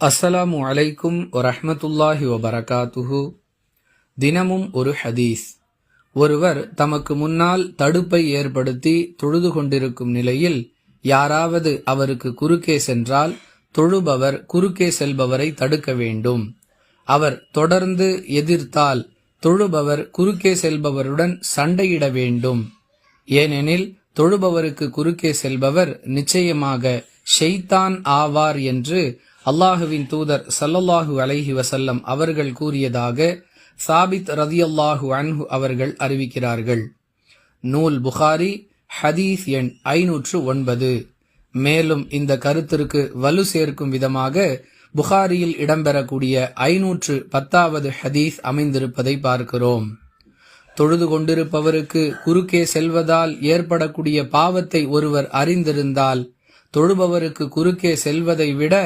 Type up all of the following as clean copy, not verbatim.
அஸ்ஸலாமு அலைக்கும் வரஹ்மத்துல்லாஹி வபரகாத்துஹு. தினமும் ஒரு ஹதீஸ். ஒருவர் தமக்கு முன்னால் தடுப்பை ஏற்படுத்தி தொழுது கொண்டிருக்கும் நிலையில் யாராவது அவருக்கு குறுக்கே சென்றால் தொழுபவர் குறுக்கே செல்பவரை தடுக்க வேண்டும். அவர் தொடர்ந்து எதிர்த்தால் தொழுபவர் குறுக்கே செல்பவருடன் சண்டையிட வேண்டும். ஏனெனில் தொழுபவருக்கு குறுக்கே செல்பவர் நிச்சயமாக ஷைத்தான் ஆவார் என்று அல்லாஹுவின் தூதர் ஸல்லல்லாஹு அலைஹி வஸல்லம் அவர்கள் கூறியதாக சாபித் ரதியல்லாஹு அன்ஹு அவர்கள் அறிவிக்கிறார்கள். நூல் புகாரி, ஹதீஸ் எண் 509. மேலும் இந்த கருத்திற்கு வலு சேர்க்கும் விதமாக புகாரியில் இடம்பெறக்கூடிய 510வது ஹதீஸ் அமைந்திருப்பதை பார்க்கிறோம். தொழுது கொண்டிருப்பவருக்கு குறுக்கே செல்வதால் ஏற்படக்கூடிய பாவத்தை ஒருவர் அறிந்திருந்தால் தொழுபவருக்கு குறுக்கே செல்வதை விட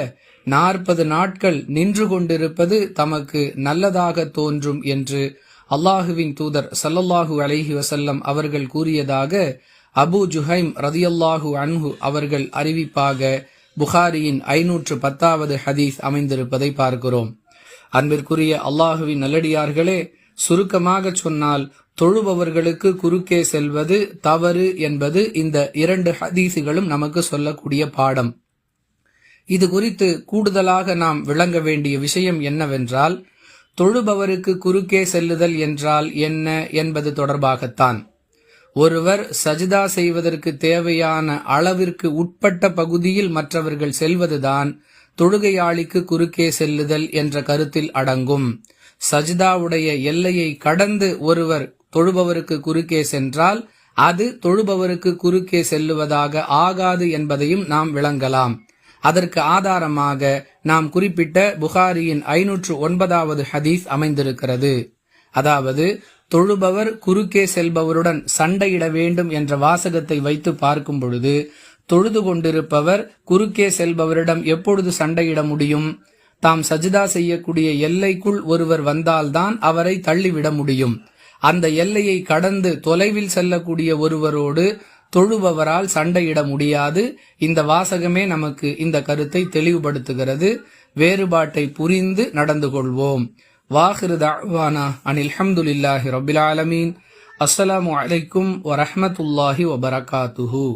40 நாட்கள் நின்று கொண்டிருப்பது தமக்கு நல்லதாக தோன்றும் என்று அல்லாஹுவின் தூதர் ஸல்லல்லாஹு அலைஹி வஸல்லம் அவர்கள் கூறியதாக அபூ ஜுஹைம் ரதியல்லாஹு அன்ஹு அவர்கள் அறிவிப்பாக புகாரியின் 510வது ஹதீஸ் அமைந்திருப்பதை பார்க்கிறோம். அன்பிற்குரிய அல்லாஹுவின் நல்லடியார்களே, சுருக்கமாக சொன்னால் தொழுபவர்களுக்கு குறுக்கே செல்வது தவறு என்பது இந்த 2 ஹதீசுகளும் நமக்கு சொல்லக்கூடிய பாடம். இது குறித்து கூடுதலாக நாம் விளங்க வேண்டிய விஷயம் என்னவென்றால், தொழுபவருக்கு குறுக்கே செல்லுதல் என்றால் என்ன என்பது தொடர்பாகத்தான். ஒருவர் சஜிதா செய்வதற்கு தேவையான அளவிற்கு உட்பட்ட பகுதியில் மற்றவர்கள் செல்வதுதான் தொழுகையாளிக்கு குறுக்கே செல்லுதல் என்ற கருத்தில் அடங்கும். சஜிதாவுடைய எல்லையை கடந்து ஒருவர் தொழுபவருக்கு குறுக்கே சென்றால் அது தொழுபவருக்கு குறுக்கே செல்லுவதாக ஆகாது என்பதையும் நாம் விளங்கலாம். அதற்கு ஆதாரமாக நாம் குறிப்பிட்ட புகாரியின் 509வது ஹதீஸ் அமைந்திருக்கிறது. அதாவது, தொழுபவர் குறுக்கே செல்பவருடன் சண்டையிட வேண்டும் என்ற வாசகத்தை வைத்து பார்க்கும் பொழுது தொழுது கொண்டிருப்பவர் குறுக்கே செல்பவரிடம் எப்பொழுது சண்டையிட முடியும்? தாம் சஜிதா செய்யக்கூடிய எல்லைக்குள் ஒருவர் வந்தால்தான் அவரை தள்ளிவிட முடியும். அந்த எல்லையை கடந்து தொலைவில் செல்லக்கூடிய ஒருவரோடு தொழுபவரால் சண்டையிட முடியாது. இந்த வாசகமே நமக்கு இந்த கருத்தை தெளிவுபடுத்துகிறது. வேறுபாட்டை புரிந்து நடந்து கொள்வோம். வாஹிரு தஅவானா அனில் ஹம்துலில்லாஹி ரப்பில் ஆலமீன். அஸ்ஸலாமு அலைக்கும் வரஹ்மத்துல்லாஹி வபரகாத்துஹு.